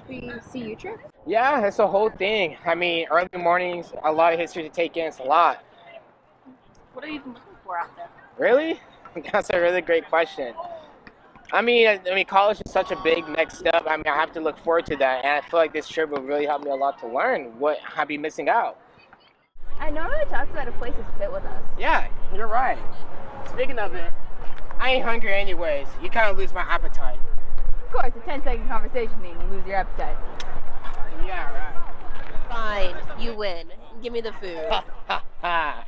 HBCU trip? Yeah, it's a whole thing. I mean, early mornings, a lot of history to take in. It's a lot. What are you even looking for out there? Really? That's a really great question. I mean, college is such a big next step. I mean, I have to look forward to that, and I feel like this trip will really help me a lot to learn what I be missing out. I normally talk about if places fit with us. Yeah, you're right. Speaking of it, I ain't hungry anyways. You kind of lose my appetite. Of course, a 10-second conversation means you lose your appetite. Yeah, Fine, you win. Give me the food. right.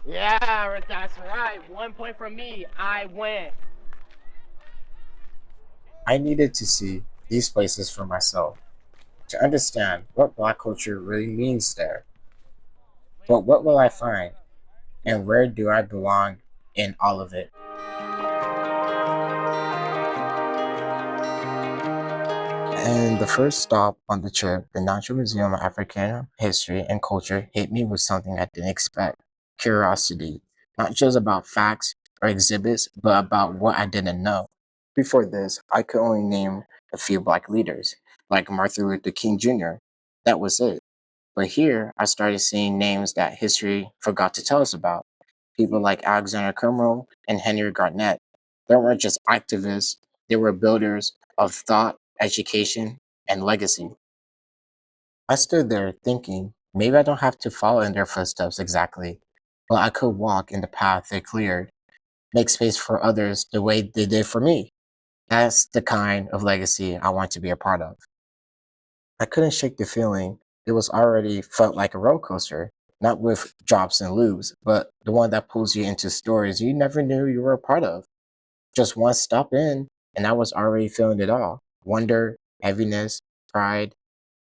Yeah, that's right. 1 point from me. I win. I needed to see these places for myself to understand what Black culture really means there. But what will I find, and where do I belong in all of it? And the first stop on the trip, the Natural Museum of African History and Culture, hit me with something I didn't expect: curiosity, not just about facts or exhibits, but about what I didn't know. Before this, I could only name a few Black leaders, like Martin Luther King Jr. That was it. But here, I started seeing names that history forgot to tell us about. People like Alexander Crummell and Henry Garnett. They weren't just activists, they were builders of thought, education, and legacy. I stood there thinking, maybe I don't have to follow in their footsteps exactly, but I could walk in the path they cleared, make space for others the way they did for me. That's the kind of legacy I want to be a part of. I couldn't shake the feeling. It was already felt like a roller coaster, not with drops and loops, but the one that pulls you into stories you never knew you were a part of. Just one stop in, and I was already feeling it all: wonder, heaviness, pride.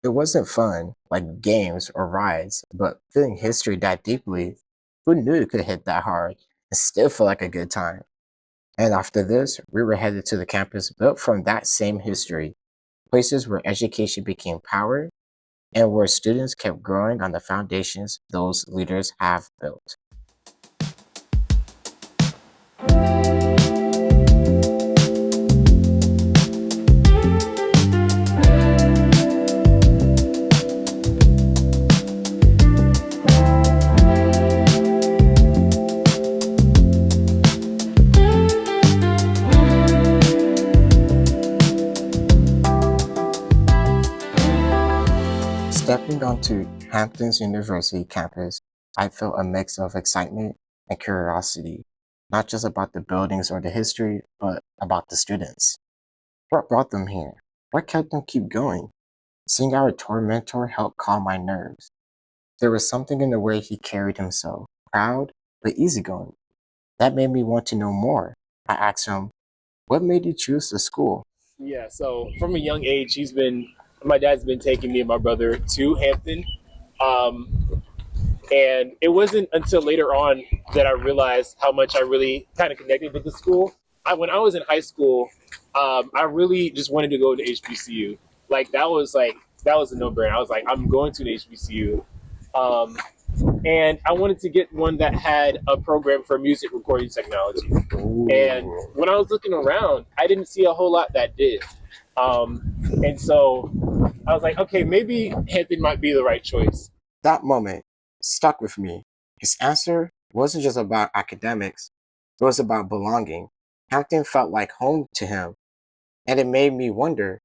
It wasn't fun, like games or rides, but feeling history that deeply, who knew it could hit that hard and still feel like a good time? And after this, we were headed to the campus built from that same history, places where education became power and where students kept growing on the foundations those leaders have built. Stepping onto Hampton's University campus, I felt a mix of excitement and curiosity, not just about the buildings or the history, but about the students. What brought them here? What kept them keep going? Seeing our tour mentor helped calm my nerves. There was something in the way he carried himself, proud but easygoing. That made me want to know more. I asked him, what made you choose the school? Yeah, so from a young age, my dad's been taking me and my brother to Hampton. Um, and it wasn't until later on that I realized how much I really kind of connected with the school. When I was in high school, I really just wanted to go to HBCU. That was a no brainer. I was like, I'm going to an HBCU. Um, and I wanted to get one that had a program for music recording technology. And Ooh. when I was looking around, I didn't see a whole lot that did. Um, and so I was like, okay, maybe Hampton might be the right choice. That moment stuck with me. His answer wasn't just about academics, it was about belonging. Hampton felt like home to him, and it made me wonder,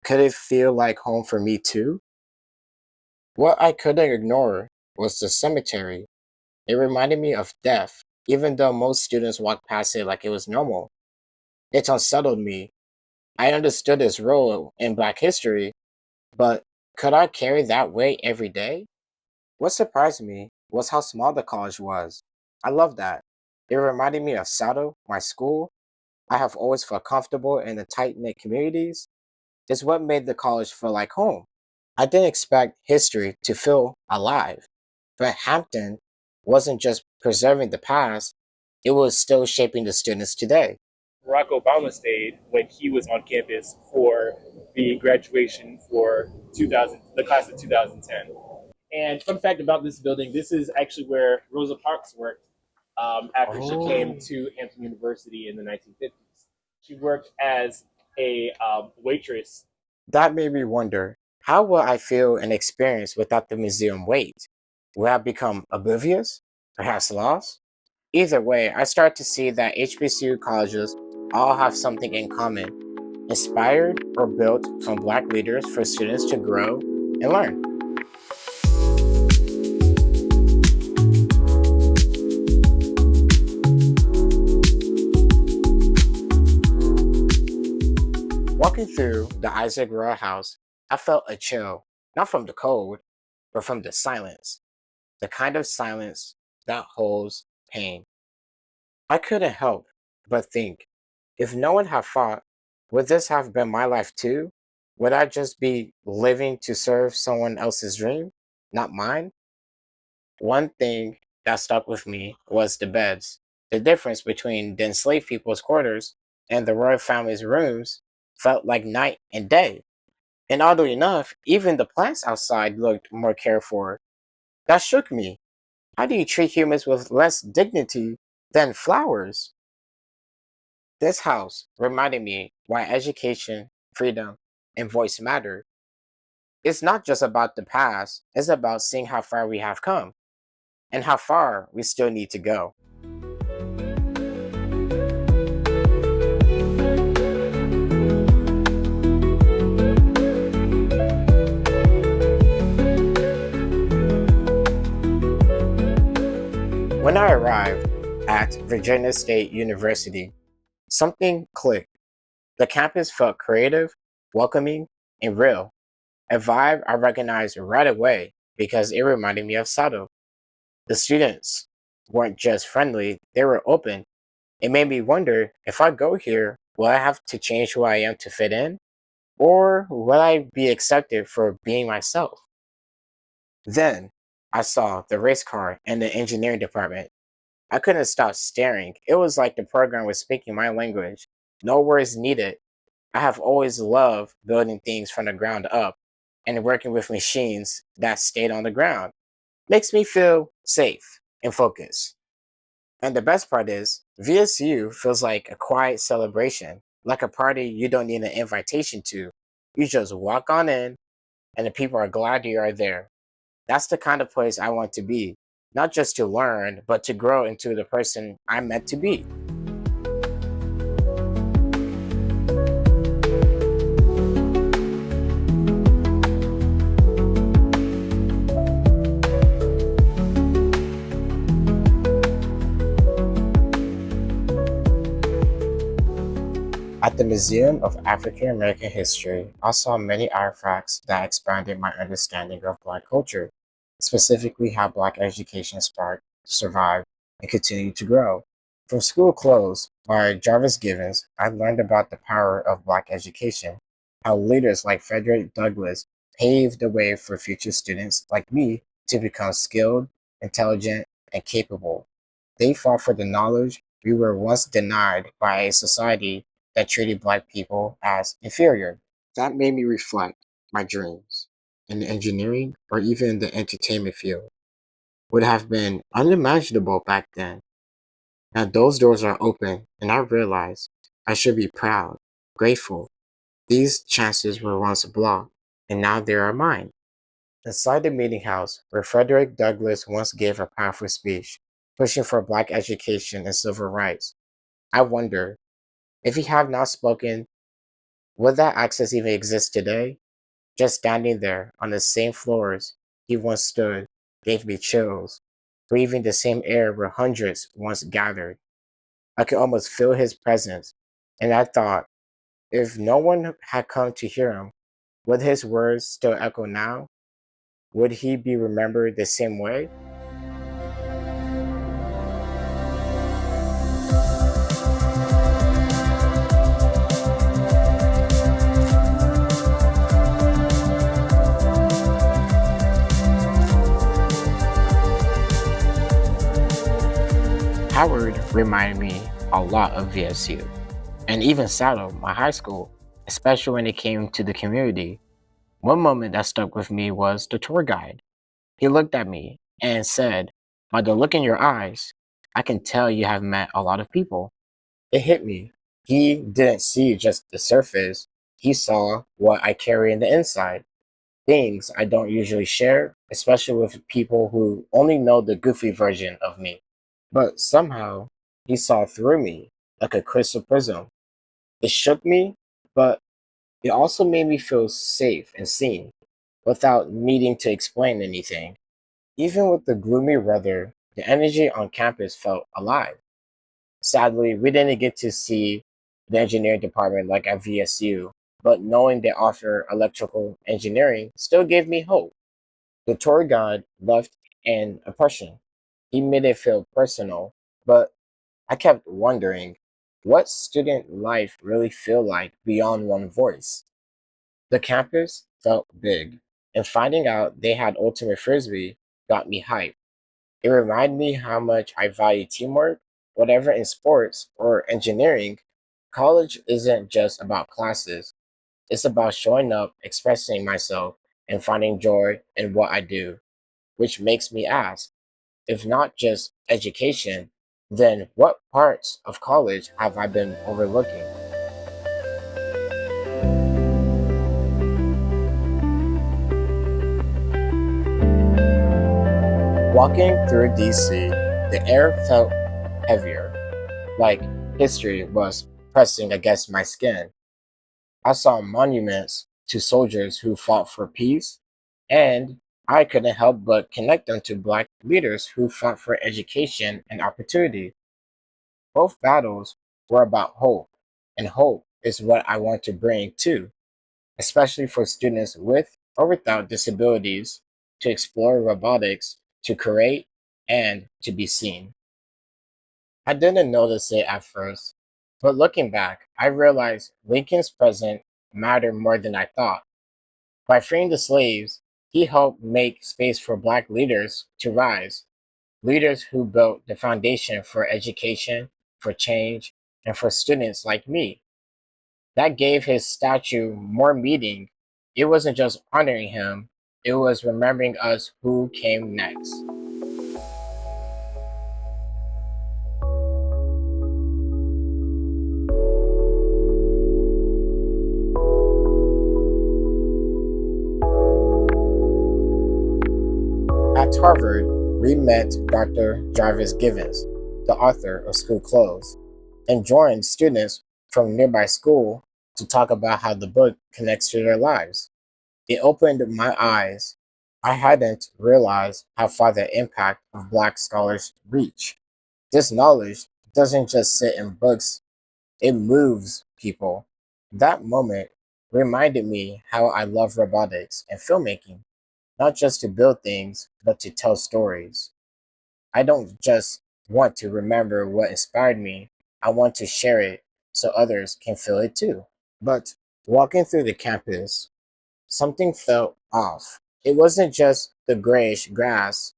could it feel like home for me too? What I couldn't ignore was the cemetery. It reminded me of death, even though most students walk past it like it was normal. It unsettled me. I understood its role in Black history, but could I carry that weight every day? What surprised me was how small the college was. I love that. It reminded me of Sato, my school. I have always felt comfortable in the tight knit communities. It's what made the college feel like home. I didn't expect history to feel alive, but Hampton wasn't just preserving the past, it was still shaping the students today. Barack Obama stayed when he was on campus for the graduation for 2000, the class of 2010. And fun fact about this building, this is actually where Rosa Parks worked after she came Oh. to Hampton University in the 1950s. She worked as a waitress That made me wonder, how will I feel and experience without the museum wait? Will I become oblivious? Perhaps lost? Either way, I start to see that HBCU colleges all have something in common, inspired or built from Black leaders for students to grow and learn. Walking through the Isaac Royal House, I felt a chill, not from the cold, but from the silence, the kind of silence that holds pain. I couldn't help but think, if no one had fought, would this have been my life too? Would I just be living to serve someone else's dream, not mine? One thing that stuck with me was the beds. The difference between the enslaved people's quarters and the royal family's rooms felt like night and day. And oddly enough, even the plants outside looked more cared for. That shook me. How do you treat humans with less dignity than flowers? This house reminded me why education, freedom, and voice matter. It's not just about the past, it's about seeing how far we have come and how far we still need to go. When I arrived at Virginia State University, something clicked. The campus felt creative, welcoming, and real. A vibe I recognized right away because it reminded me of Sato. The students weren't just friendly, they were open. It made me wonder, if I go here, will I have to change who I am to fit in? Or will I be accepted for being myself? Then I saw the race car and the engineering department. I couldn't stop staring. It was like the program was speaking my language. No words needed. I have always loved building things from the ground up and working with machines that stayed on the ground. Makes me feel safe and focused. And the best part is, VSU feels like a quiet celebration, like a party you don't need an invitation to. You just walk on in, and the people are glad you are there. That's the kind of place I want to be, not just to learn, but to grow into the person I'm meant to be. At the Museum of African American History, I saw many artifacts that expanded my understanding of Black culture, specifically how Black education sparked, survived, and continued to grow. From School Clothes by Jarvis Givens, I learned about the power of Black education, how leaders like Frederick Douglass paved the way for future students like me to become skilled, intelligent, and capable. They fought for the knowledge we were once denied by a society that treated Black people as inferior. That made me reflect. My dreams in engineering or even the entertainment field would have been unimaginable back then. Now those doors are open, and I realize I should be proud, grateful. These chances were once blocked, and now they are mine. Inside the meeting house, where Frederick Douglass once gave a powerful speech, pushing for Black education and civil rights, I wonder, if he had not spoken, would that access even exist today? Just standing there on the same floors he once stood gave me chills, breathing the same air where hundreds once gathered. I could almost feel his presence, and I thought, if no one had come to hear him, would his words still echo now? Would he be remembered the same way? Howard reminded me a lot of VSU, and even Saddle, my high school, especially when it came to the community. One moment that stuck with me was the tour guide. He looked at me and said, "By the look in your eyes, I can tell you have met a lot of people." It hit me. He didn't see just the surface, He saw what I carry in the inside, things I don't usually share, especially with people who only know the goofy version of me. But somehow, he saw through me like a crystal prism. It shook me, but it also made me feel safe and seen without needing to explain anything. Even with the gloomy weather, the energy on campus felt alive. Sadly, we didn't get to see the engineering department like at VSU, but knowing they offer electrical engineering still gave me hope. The tour guide left an impression. He made it feel personal, but I kept wondering what student life really feel like beyond one voice. The campus felt big, and finding out they had ultimate frisbee got me hyped. It reminded me how much I value teamwork, whatever in sports or engineering. College isn't just about classes, it's about showing up, expressing myself, and finding joy in what I do, which makes me ask if not just education, then what parts of college have I been overlooking? Walking through DC, the air felt heavier, like history was pressing against my skin. I saw monuments to soldiers who fought for peace, and I couldn't help but connect them to Black leaders who fought for education and opportunity. Both battles were about hope, and hope is what I want to bring too, especially for students with or without disabilities, to explore robotics, to create, and to be seen. I didn't notice it at first, but looking back, I realized Lincoln's presence mattered more than I thought. By freeing the slaves, he helped make space for Black leaders to rise, leaders who built the foundation for education, for change, and for students like me. That gave his statue more meaning. It wasn't just honoring him, it was remembering us who came next. At Harvard, we met Dr. Jarvis Givens, the author of School Clothes, and joined students from nearby school to talk about how the book connects to their lives. It opened my eyes. I hadn't realized how far the impact of Black scholars reach. This knowledge doesn't just sit in books, it moves people. That moment reminded me how I love robotics and filmmaking, not just to build things, but to tell stories. I don't just want to remember what inspired me, I want to share it so others can feel it too. But walking through the campus, something felt off. It wasn't just the grayish grass,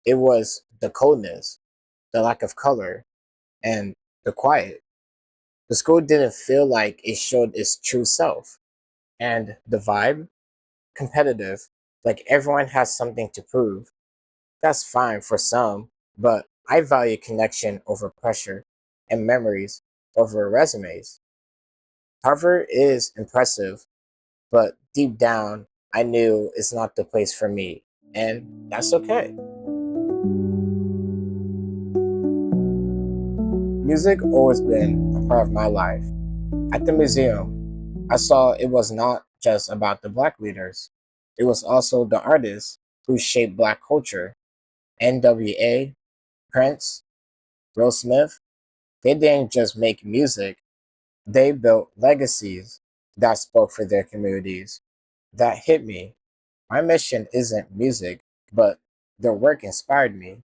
it was the coldness, the lack of color, and the quiet. The school didn't feel like it showed its true self. And the vibe, competitive, like everyone has something to prove. That's fine for some, but I value connection over pressure and memories over resumes. Harvard is impressive, but deep down, I knew it's not the place for me, and that's okay. Music always been a part of my life. At the museum, I saw it was not just about the Black leaders, it was also the artists who shaped Black culture. NWA, Prince, Will Smith, they didn't just make music, they built legacies that spoke for their communities. That hit me. My mission isn't music, but their work inspired me.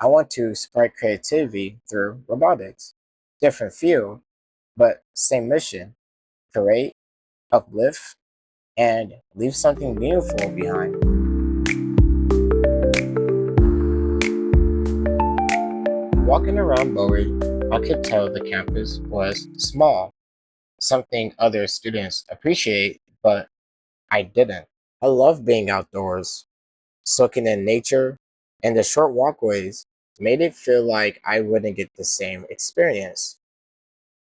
I want to spark creativity through robotics. Different field, but same mission: create, uplift, and leave something meaningful behind. Walking around Bowie, I could tell the campus was small, something other students appreciate, but I didn't. I love being outdoors, soaking in nature, and the short walkways made it feel like I wouldn't get the same experience.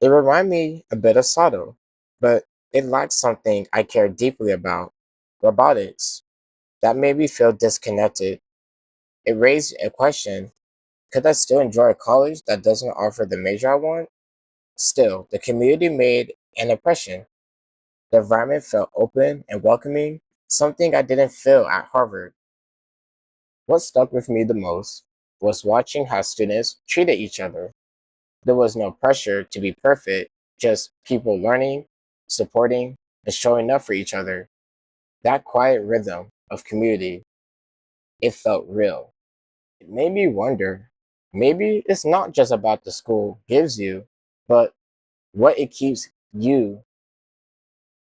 It reminded me a bit of Sato, but It lacked something I cared deeply about: robotics. That made me feel disconnected. It raised a question: could I still enjoy a college that doesn't offer the major I want? Still, the community made an impression. The environment felt open and welcoming, something I didn't feel at Harvard. What stuck with me the most was watching how students treated each other. There was no pressure to be perfect, just people learning, supporting, and showing up for each other. That quiet rhythm of community, it felt real. It made me wonder, maybe it's not just about the school gives you, but what it keeps you.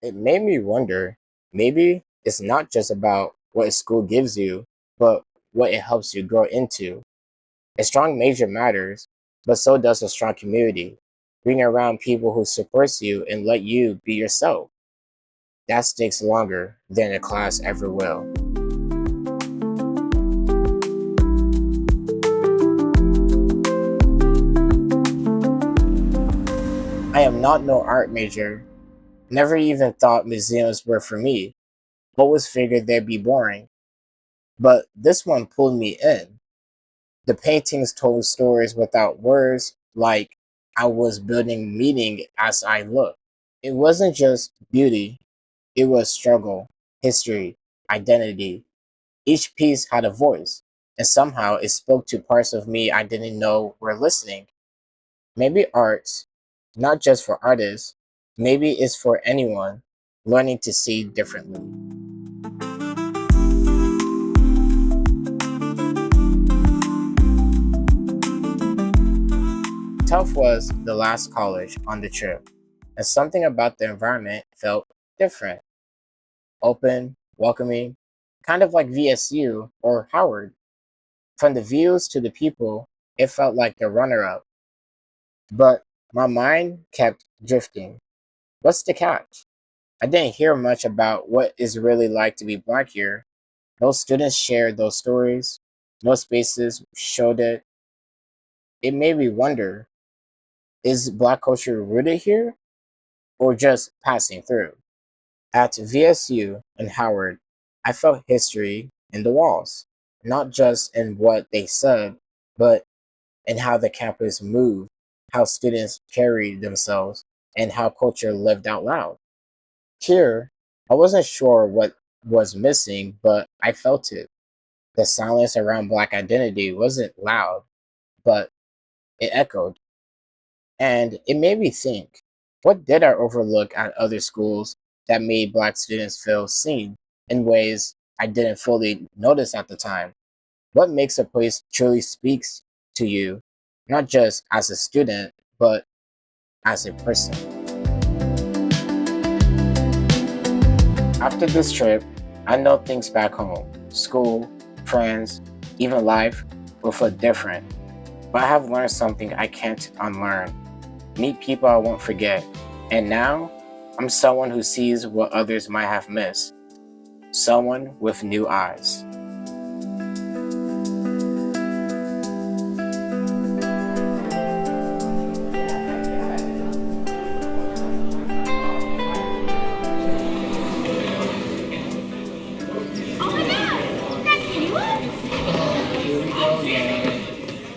It made me wonder, maybe it's not just about what a school gives you, but what it helps you grow into. A strong major matters, but so does a strong community. Being around people who supports you and let you be yourself. That sticks longer than a class ever will. I am not no art major. Never even thought museums were for me. Always figured they'd be boring. But this one pulled me in. The paintings told stories without words, like I was building meaning as I looked. It wasn't just beauty, it was struggle, history, identity. Each piece had a voice, and somehow it spoke to parts of me I didn't know were listening. Maybe art's not just for artists, maybe it's for anyone learning to see differently. Tough was the last college on the trip, and something about the environment felt different: open, welcoming, kind of like VSU or Howard. From the views to the people, it felt like the runner up. But my mind kept drifting. What's the catch? I didn't hear much about what it's really like to be black here. No students shared those stories, no spaces showed it. It made me wonder, is black culture rooted here or just passing through? At VSU and Howard, I felt history in the walls, not just in what they said, but in how the campus moved, how students carried themselves, and how culture lived out loud. Here, I wasn't sure what was missing, but I felt it. The silence around Black identity wasn't loud, but it echoed. And it made me think, what did I overlook at other schools that made Black students feel seen in ways I didn't fully notice at the time? What makes a place truly speaks to you, not just as a student, but as a person? After this trip, I know things back home, school, friends, even life, will feel different. But I have learned something I can't unlearn: meet people I won't forget. And now, I'm someone who sees what others might have missed. Someone with new eyes.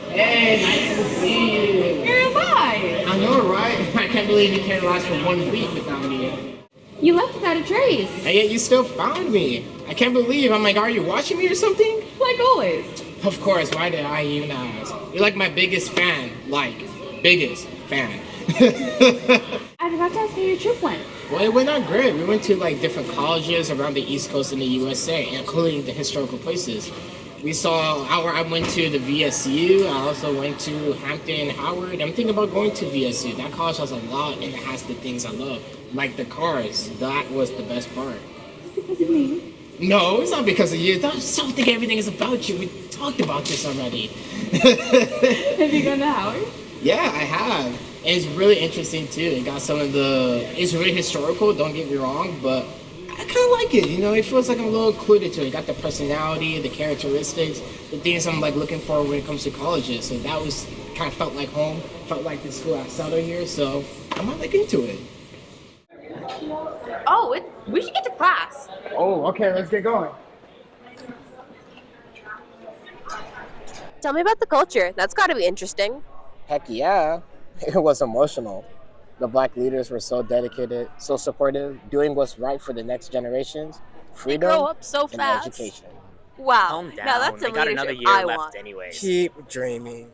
Hey, nice to see you. Where am I? I know, right? I can't believe you can't last for 1 week without me. You left without a trace. And yet you still found me. I can't believe. I'm like, are you watching me or something? Like always. Of course, why did I even ask? You're like my biggest fan. Like, biggest fan. I forgot to ask how your trip went. Well, it went out great. We went to like different colleges around the East Coast in the USA, including the historical places. I went to the VSU. I also went to Hampton, Howard. I'm thinking about going to VSU. That college has a lot and it has the things I love. Like the cars. That was the best part. Because of me. No, it's not because of you. Don't think everything is about you. We talked about this already. Have you gone to Howard? Yeah, I have. And it's really interesting too. It got it's really historical, don't get me wrong, but I kind of like it. You know, it feels like I'm a little included to it. It got the personality, the characteristics, the things I'm like looking for when it comes to colleges. So that was kind of felt like home, felt like the school I settled here. So I'm like into it. Oh, we should get to class. Oh, okay, let's get going. Tell me about the culture. That's got to be interesting. Heck yeah, it was emotional. The black leaders were so dedicated, so supportive, doing what's right for the next generations, They freedom, grow up so and fast. education. Wow. Calm down. Now that's I some got another leadership year I left want. anyways. Keep dreaming.